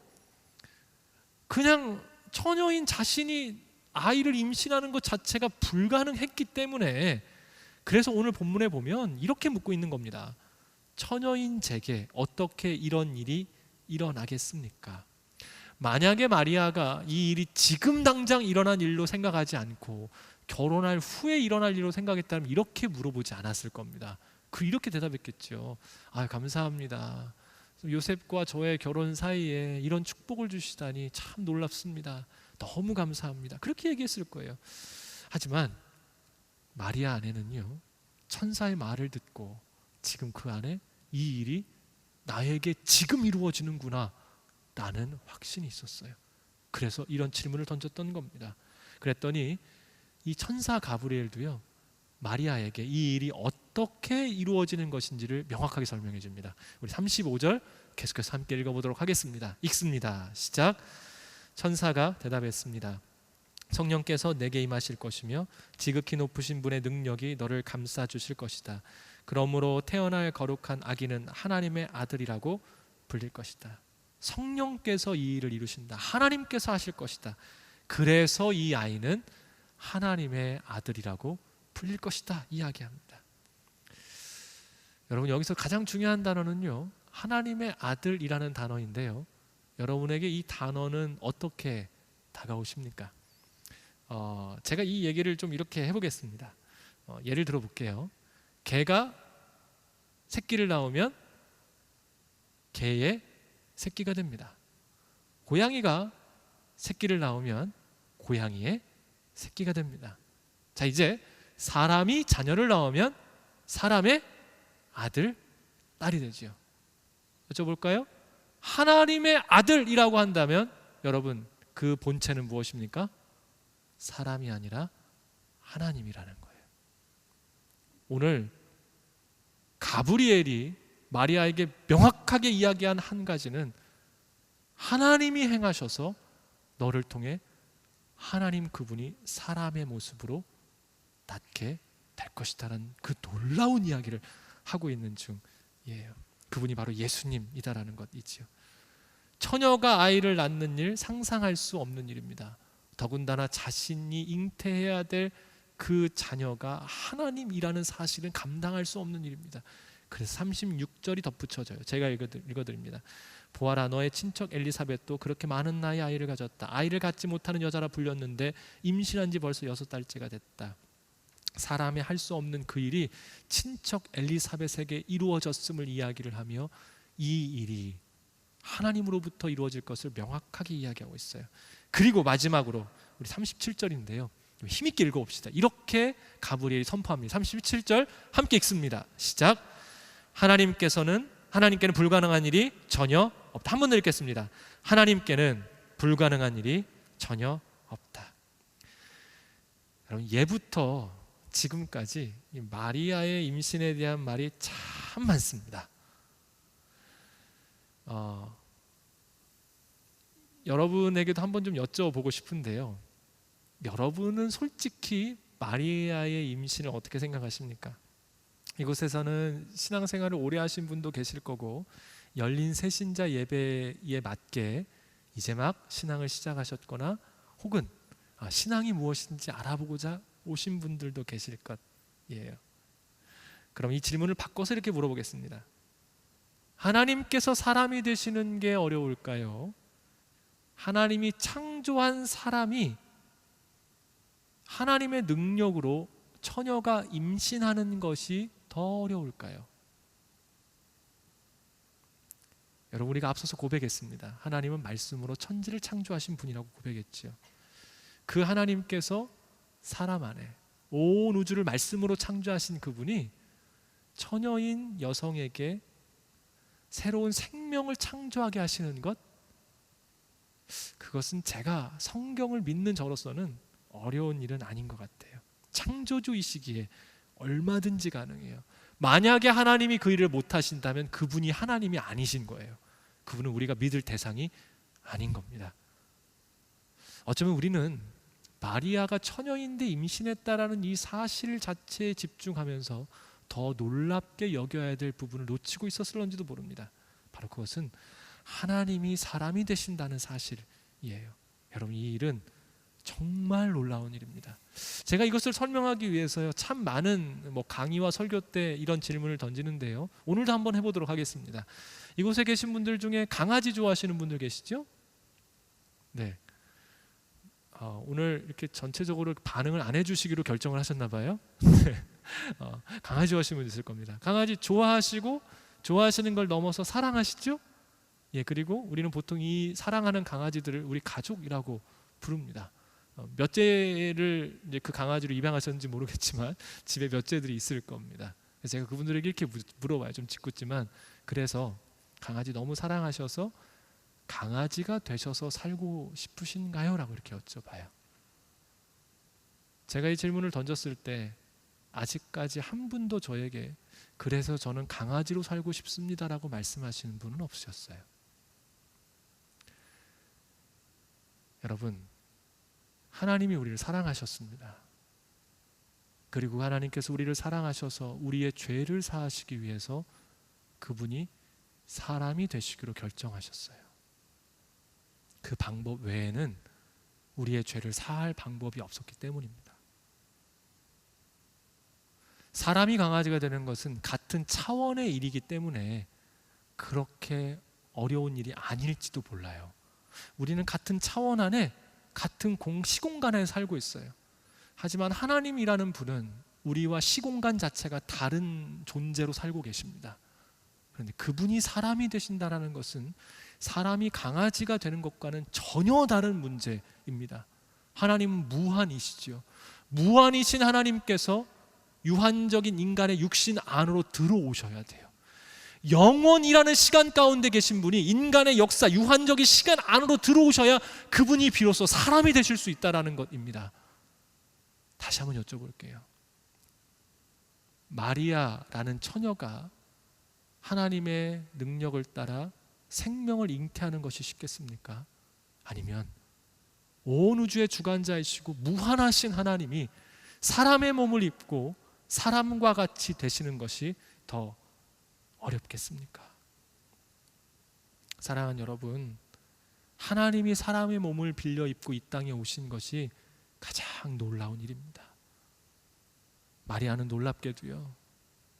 그냥 처녀인 자신이 아이를 임신하는 것 자체가 불가능했기 때문에, 그래서 오늘 본문에 보면 이렇게 묻고 있는 겁니다. 처녀인 제게 어떻게 이런 일이 일어나겠습니까? 만약에 마리아가 이 일이 지금 당장 일어난 일로 생각하지 않고 결혼할 후에 일어날 일로 생각했다면 이렇게 물어보지 않았을 겁니다. 이렇게 대답했겠죠. 감사합니다. 요셉과 저의 결혼 사이에 이런 축복을 주시다니 참 놀랍습니다. 너무 감사합니다. 그렇게 얘기했을 거예요. 하지만 마리아 아내는요, 천사의 말을 듣고 지금 그 안에 이 일이 나에게 지금 이루어지는구나 라는 확신이 있었어요. 그래서 이런 질문을 던졌던 겁니다. 그랬더니 이 천사 가브리엘도요, 마리아에게 이 일이 어떻게 이루어지는 것인지를 명확하게 설명해 줍니다. 우리 35절 계속해서 함께 읽어보도록 하겠습니다. 읽습니다. 시작. 천사가 대답했습니다. 성령께서 내게 임하실 것이며 지극히 높으신 분의 능력이 너를 감싸 주실 것이다. 그러므로 태어날 거룩한 아기는 하나님의 아들이라고 불릴 것이다. 성령께서 이 일을 이루신다. 하나님께서 하실 것이다. 그래서 이 아이는 하나님의 아들이라고 불릴 것이다 이야기합니다. 여러분, 여기서 가장 중요한 단어는요, 하나님의 아들이라는 단어인데요, 여러분에게 이 단어는 어떻게 다가오십니까? 제가 이 얘기를 좀 이렇게 해보겠습니다. 예를 들어볼게요. 개가 새끼를 낳으면 개의 새끼가 됩니다. 고양이가 새끼를 낳으면 고양이의 새끼가 됩니다. 자, 이제 사람이 자녀를 낳으면 사람의 아들, 딸이 되지요. 여쭤볼까요? 하나님의 아들이라고 한다면 여러분, 그 본체는 무엇입니까? 사람이 아니라 하나님이라는 거예요. 오늘 가브리엘이 마리아에게 명확하게 이야기한 한 가지는 하나님이 행하셔서 너를 통해 하나님 그분이 사람의 모습으로 낫게 될 것이다라는 그 놀라운 이야기를 하고 있는 중이에요. 그분이 바로 예수님이다라는 것이지요. 처녀가 아이를 낳는 일 상상할 수 없는 일입니다. 더군다나 자신이 잉태해야 될 그 자녀가 하나님이라는 사실은 감당할 수 없는 일입니다. 그래서 36절이 덧붙여져요. 제가 읽어드립니다. 보아라, 너의 친척 엘리사벳도 그렇게 많은 나이에 아이를 가졌다. 아이를 갖지 못하는 여자라 불렸는데 임신한 지 벌써 6달째가 됐다. 사람이 할 수 없는 그 일이 친척 엘리사벳에게 이루어졌음을 이야기를 하며 이 일이 하나님으로부터 이루어질 것을 명확하게 이야기하고 있어요. 그리고 마지막으로 우리 37절인데요, 힘있게 읽어봅시다. 이렇게 가브리엘이 선포합니다. 37절 함께 읽습니다. 시작. 하나님께는 불가능한 일이 전혀 없다. 한 번 더 읽겠습니다. 하나님께는 불가능한 일이 전혀 없다. 여러분, 예부터 지금까지 이 마리아의 임신에 대한 말이 참 많습니다. 여러분에게도 한번 좀 여쭤보고 싶은데요, 여러분은 솔직히 마리아의 임신을 어떻게 생각하십니까? 이곳에서는 신앙생활을 오래 하신 분도 계실 거고 열린 새신자 예배에 맞게 이제 막 신앙을 시작하셨거나 혹은 신앙이 무엇인지 알아보고자 오신 분들도 계실 것이에요. 그럼 이 질문을 바꿔서 이렇게 물어보겠습니다. 하나님께서 사람이 되시는 게 어려울까요? 하나님이 창조한 사람이 하나님의 능력으로 처녀가 임신하는 것이 더 어려울까요? 여러분, 우리가 앞서서 고백했습니다. 하나님은 말씀으로 천지를 창조하신 분이라고 고백했죠. 그 하나님께서 사람 안에 온 우주를 말씀으로 창조하신 그분이 처녀인 여성에게 새로운 생명을 창조하게 하시는 것, 그것은 제가 성경을 믿는 저로서는 어려운 일은 아닌 것 같아요. 창조주이시기에 얼마든지 가능해요. 만약에 하나님이 그 일을 못하신다면 그분이 하나님이 아니신 거예요. 그분은 우리가 믿을 대상이 아닌 겁니다. 어쩌면 우리는 마리아가 처녀인데 임신했다라는 이 사실 자체에 집중하면서 더 놀랍게 여겨야 될 부분을 놓치고 있었을런지도 모릅니다. 바로 그것은 하나님이 사람이 되신다는 사실이에요. 여러분, 이 일은 정말 놀라운 일입니다. 제가 이것을 설명하기 위해서요, 참 많은 강의와 설교 때 이런 질문을 던지는데요, 오늘도 한번 해보도록 하겠습니다. 이곳에 계신 분들 중에 강아지 좋아하시는 분들 계시죠? 네. 오늘 이렇게 전체적으로 반응을 안 해주시기로 결정을 하셨나 봐요. 네. 강아지 좋아하시는 분 있을 겁니다. 강아지 좋아하시고 좋아하시는 걸 넘어서 사랑하시죠? 예, 그리고 우리는 보통 이 사랑하는 강아지들을 우리 가족이라고 부릅니다. 몇째를 이제 그 강아지로 입양하셨는지 모르겠지만 집에 몇째들이 있을 겁니다. 그래서 제가 그분들에게 이렇게 물어봐요. 좀 짓궂지만, 그래서 강아지 너무 사랑하셔서 강아지가 되셔서 살고 싶으신가요? 라고 이렇게 여쭤봐요. 제가 이 질문을 던졌을 때 아직까지 한 분도 저에게 그래서 저는 강아지로 살고 싶습니다 라고 말씀하시는 분은 없으셨어요. 여러분, 하나님이 우리를 사랑하셨습니다. 그리고 하나님께서 우리를 사랑하셔서 우리의 죄를 사하시기 위해서 그분이 사람이 되시기로 결정하셨어요. 그 방법 외에는 우리의 죄를 사할 방법이 없었기 때문입니다. 사람이 강아지가 되는 것은 같은 차원의 일이기 때문에 그렇게 어려운 일이 아닐지도 몰라요. 우리는 같은 차원 안에 같은 시공간에 살고 있어요. 하지만 하나님이라는 분은 우리와 시공간 자체가 다른 존재로 살고 계십니다. 그런데 그분이 사람이 되신다는 것은 사람이 강아지가 되는 것과는 전혀 다른 문제입니다. 하나님은 무한이시죠. 무한이신 하나님께서 유한적인 인간의 육신 안으로 들어오셔야 돼요. 영원이라는 시간 가운데 계신 분이 인간의 역사, 유한적인 시간 안으로 들어오셔야 그분이 비로소 사람이 되실 수 있다는 것입니다. 다시 한번 여쭤볼게요. 마리아라는 처녀가 하나님의 능력을 따라 생명을 잉태하는 것이 쉽겠습니까? 아니면 온 우주의 주관자이시고 무한하신 하나님이 사람의 몸을 입고 사람과 같이 되시는 것이 더 어렵겠습니까? 사랑하는 여러분, 하나님이 사람의 몸을 빌려 입고 이 땅에 오신 것이 가장 놀라운 일입니다. 마리아는 놀랍게도요,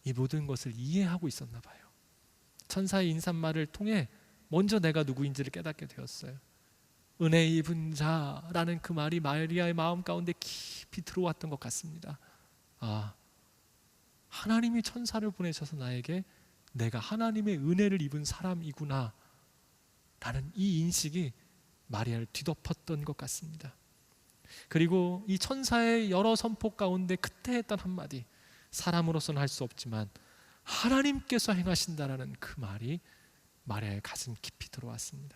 이 모든 것을 이해하고 있었나 봐요. 천사의 인사말을 통해 먼저 내가 누구인지를 깨닫게 되었어요. 은혜 입은 자라는 그 말이 마리아의 마음 가운데 깊이 들어왔던 것 같습니다. 하나님이 천사를 보내셔서 나에게 내가 하나님의 은혜를 입은 사람이구나 라는 이 인식이 마리아를 뒤덮었던 것 같습니다. 그리고 이 천사의 여러 선포 가운데 그때 했던 한마디, 사람으로서는 할 수 없지만 하나님께서 행하신다라는 그 말이 마리아의 가슴 깊이 들어왔습니다.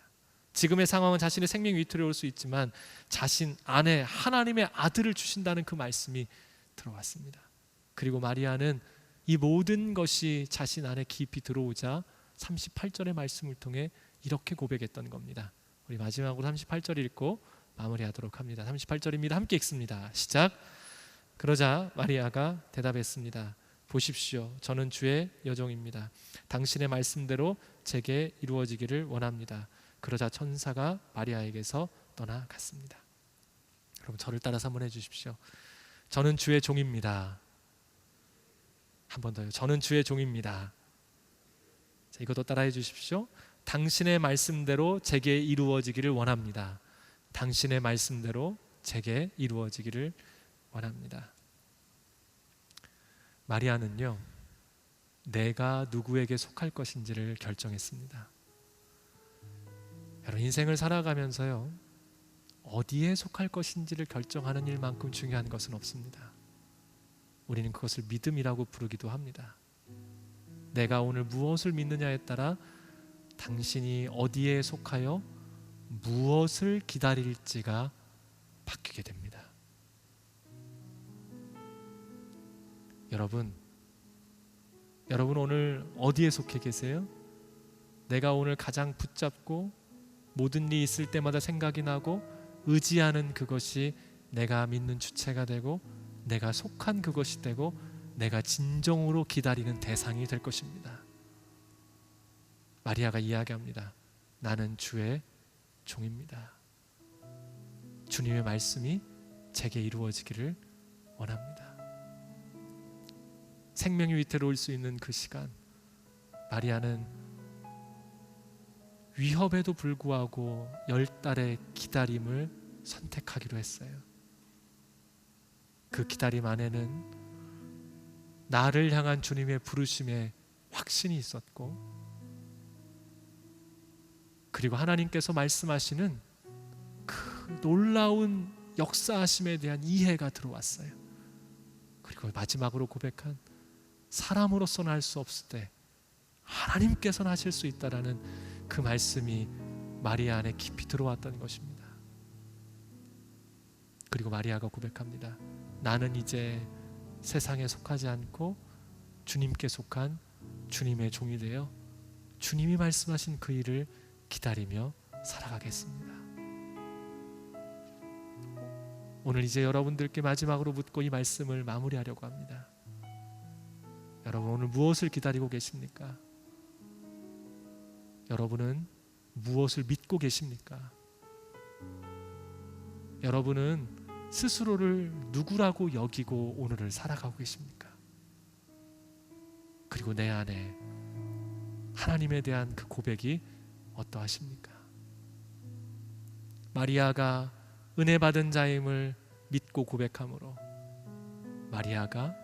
지금의 상황은 자신의 생명 위태로울 수 있지만 자신 안에 하나님의 아들을 주신다는 그 말씀이 들어왔습니다. 그리고 마리아는 이 모든 것이 자신 안에 깊이 들어오자 38절의 말씀을 통해 이렇게 고백했던 겁니다. 우리 마지막으로 38절 읽고 마무리하도록 합니다. 38절입니다. 함께 읽습니다. 시작. 그러자 마리아가 대답했습니다. 보십시오, 저는 주의 여종입니다. 당신의 말씀대로 제게 이루어지기를 원합니다. 그러자 천사가 마리아에게서 떠나갔습니다. 여러분, 저를 따라서 한번 해주십시오. 저는 주의 종입니다. 한 번 더요. 저는 주의 종입니다. 자, 이것도 따라해 주십시오. 당신의 말씀대로 제게 이루어지기를 원합니다. 당신의 말씀대로 제게 이루어지기를 원합니다. 마리아는요, 내가 누구에게 속할 것인지를 결정했습니다. 여러분, 인생을 살아가면서요, 어디에 속할 것인지를 결정하는 일만큼 중요한 것은 없습니다. 우리는 그것을 믿음이라고 부르기도 합니다. 내가 오늘 무엇을 믿느냐에 따라 당신이 어디에 속하여 무엇을 기다릴지가 바뀌게 됩니다. 여러분 오늘 어디에 속해 계세요? 내가 오늘 가장 붙잡고 모든 일이 있을 때마다 생각이 나고 의지하는 그것이 내가 믿는 주체가 되고 내가 속한 그것이 되고 내가 진정으로 기다리는 대상이 될 것입니다. 마리아가 이야기합니다. 나는 주의 종입니다. 주님의 말씀이 제게 이루어지기를 원합니다. 생명이 위태로울 수 있는 그 시간, 마리아는 위협에도 불구하고 10달의 기다림을 선택하기로 했어요. 그 기다림 안에는 나를 향한 주님의 부르심에 확신이 있었고, 그리고 하나님께서 말씀하시는 그 놀라운 역사하심에 대한 이해가 들어왔어요. 그리고 마지막으로 고백한 사람으로서는 할 수 없을 때 하나님께서는 하실 수 있다라는 그 말씀이 마리아 안에 깊이 들어왔던 것입니다. 그리고 마리아가 고백합니다. 나는 이제 세상에 속하지 않고 주님께 속한 주님의 종이 되어 주님이 말씀하신 그 일을 기다리며 살아가겠습니다. 오늘 이제 여러분들께 마지막으로 묻고 이 말씀을 마무리하려고 합니다. 여러분, 오늘 무엇을 기다리고 계십니까? 여러분은 무엇을 믿고 계십니까? 여러분은 스스로를 누구라고 여기고 오늘을 살아가고 계십니까? 그리고 내 안에 하나님에 대한 그 고백이 어떠하십니까? 마리아가 은혜 받은 자임을 믿고 고백함으로, 마리아가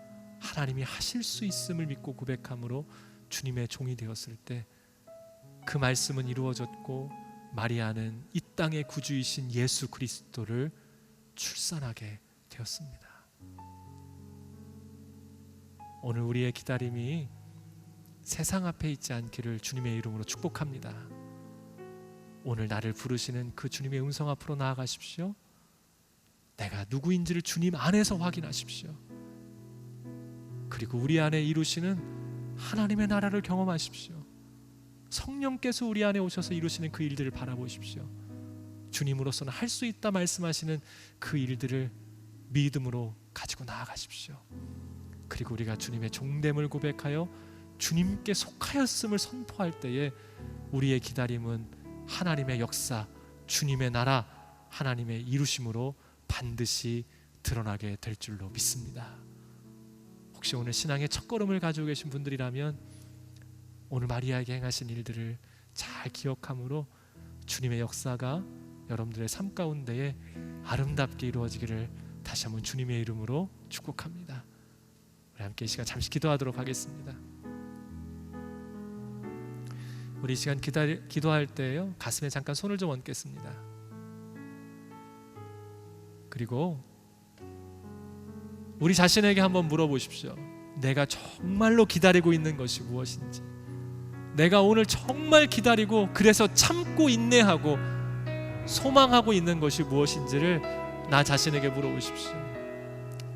하나님이 하실 수 있음을 믿고 고백함으로 주님의 종이 되었을 때 그 말씀은 이루어졌고, 마리아는 이 땅의 구주이신 예수 그리스도를 출산하게 되었습니다. 오늘 우리의 기다림이 세상 앞에 있지 않기를 주님의 이름으로 축복합니다. 오늘 나를 부르시는 그 주님의 음성 앞으로 나아가십시오. 내가 누구인지를 주님 안에서 확인하십시오. 그리고 우리 안에 이루시는 하나님의 나라를 경험하십시오. 성령께서 우리 안에 오셔서 이루시는 그 일들을 바라보십시오. 주님으로서는 할 수 있다 말씀하시는 그 일들을 믿음으로 가지고 나아가십시오. 그리고 우리가 주님의 종됨을 고백하여 주님께 속하였음을 선포할 때에 우리의 기다림은 하나님의 역사, 주님의 나라, 하나님의 이루심으로 반드시 드러나게 될 줄로 믿습니다. 혹시 오늘 신앙의 첫걸음을 가지고 계신 분들이라면 오늘 마리아에게 행하신 일들을 잘 기억함으로 주님의 역사가 여러분들의 삶 가운데에 아름답게 이루어지기를 다시 한번 주님의 이름으로 축복합니다. 우리 함께 이 시간 잠시 기도하도록 하겠습니다. 우리 이 시간 기도할 때요, 가슴에 잠깐 손을 좀 얹겠습니다. 그리고 우리 자신에게 한번 물어보십시오. 내가 정말로 기다리고 있는 것이 무엇인지, 내가 오늘 정말 기다리고 그래서 참고 인내하고 소망하고 있는 것이 무엇인지를 나 자신에게 물어보십시오.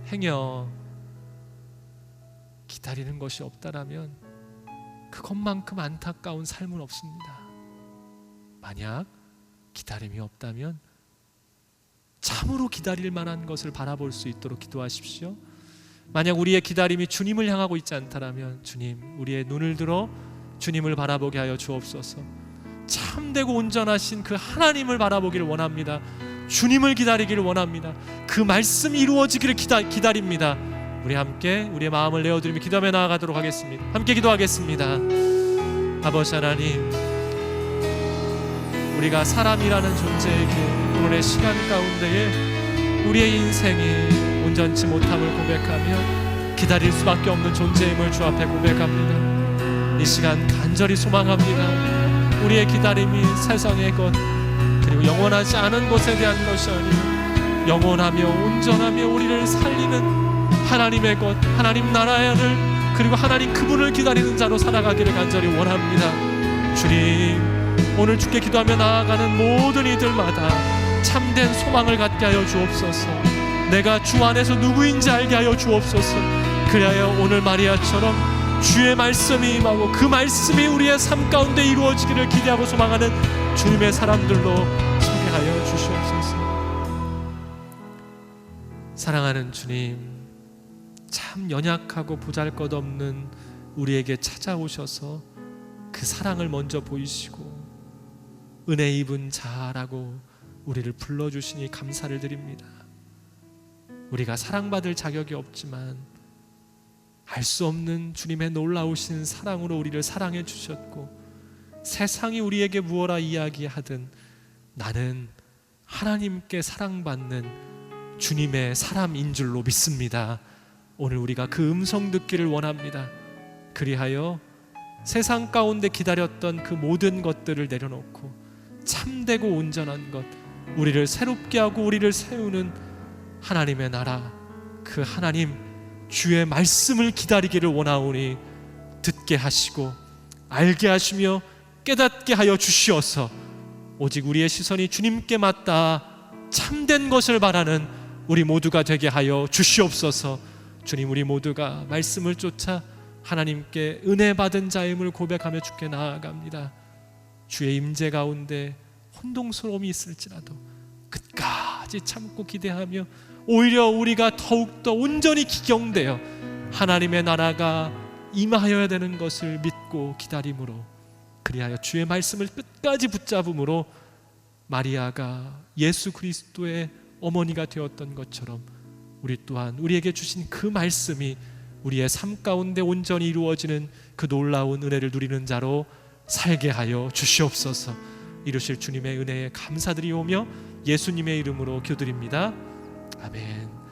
행여 기다리는 것이 없다라면 그것만큼 안타까운 삶은 없습니다. 만약 기다림이 없다면 참으로 기다릴 만한 것을 바라볼 수 있도록 기도하십시오. 만약 우리의 기다림이 주님을 향하고 있지 않다라면 주님, 우리의 눈을 들어 주님을 바라보게 하여 주옵소서. 참되고 온전하신 그 하나님을 바라보기를 원합니다. 주님을 기다리기를 원합니다. 그 말씀이 이루어지기를 기다립니다. 우리 함께 우리의 마음을 내어드리며 기도하며 나아가도록 하겠습니다. 함께 기도하겠습니다. 아버지 하나님, 우리가 사람이라는 존재에게 오늘의 시간 가운데에 우리의 인생이 온전치 못함을 고백하며 기다릴 수밖에 없는 존재임을 주 앞에 고백합니다. 이 시간 간절히 소망합니다. 우리의 기다림이 세상의 것 그리고 영원하지 않은 것에 대한 것이 아니요 영원하며 온전하며 우리를 살리는 하나님의 것, 하나님 나라를 그리고 하나님 그분을 기다리는 자로 살아가기를 간절히 원합니다. 주님, 오늘 주께 기도하며 나아가는 모든 이들마다 참된 소망을 갖게 하여 주옵소서. 내가 주 안에서 누구인지 알게 하여 주옵소서. 그리하여 오늘 마리아처럼 주의 말씀이 임하고 그 말씀이 우리의 삶 가운데 이루어지기를 기대하고 소망하는 주님의 사람들로 서게 하여 주시옵소서. 사랑하는 주님, 참 연약하고 보잘것없는 우리에게 찾아오셔서 그 사랑을 먼저 보이시고 은혜 입은 자라고 우리를 불러주시니 감사를 드립니다. 우리가 사랑받을 자격이 없지만 알 수 없는 주님의 놀라우신 사랑으로 우리를 사랑해 주셨고, 세상이 우리에게 무엇라 이야기하든 나는 하나님께 사랑받는 주님의 사람인 줄로 믿습니다. 오늘 우리가 그 음성 듣기를 원합니다. 그리하여 세상 가운데 기다렸던 그 모든 것들을 내려놓고 참되고 온전한 것, 우리를 새롭게 하고 우리를 세우는 하나님의 나라, 그 하나님 주의 말씀을 기다리기를 원하오니 듣게 하시고 알게 하시며 깨닫게 하여 주시어서 오직 우리의 시선이 주님께 맞다 참된 것을 바라는 우리 모두가 되게 하여 주시옵소서. 주님, 우리 모두가 말씀을 쫓아 하나님께 은혜 받은 자임을 고백하며 주께 나아갑니다. 주의 임재 가운데 혼동스러움이 있을지라도 끝까지 참고 기대하며 오히려 우리가 더욱더 온전히 기경되어 하나님의 나라가 임하여야 되는 것을 믿고 기다림으로, 그리하여 주의 말씀을 끝까지 붙잡음으로 마리아가 예수 그리스도의 어머니가 되었던 것처럼 우리 또한 우리에게 주신 그 말씀이 우리의 삶 가운데 온전히 이루어지는 그 놀라운 은혜를 누리는 자로 살게 하여 주시옵소서. 이루실 주님의 은혜에 감사드리오며 예수님의 이름으로 기도드립니다. 아멘.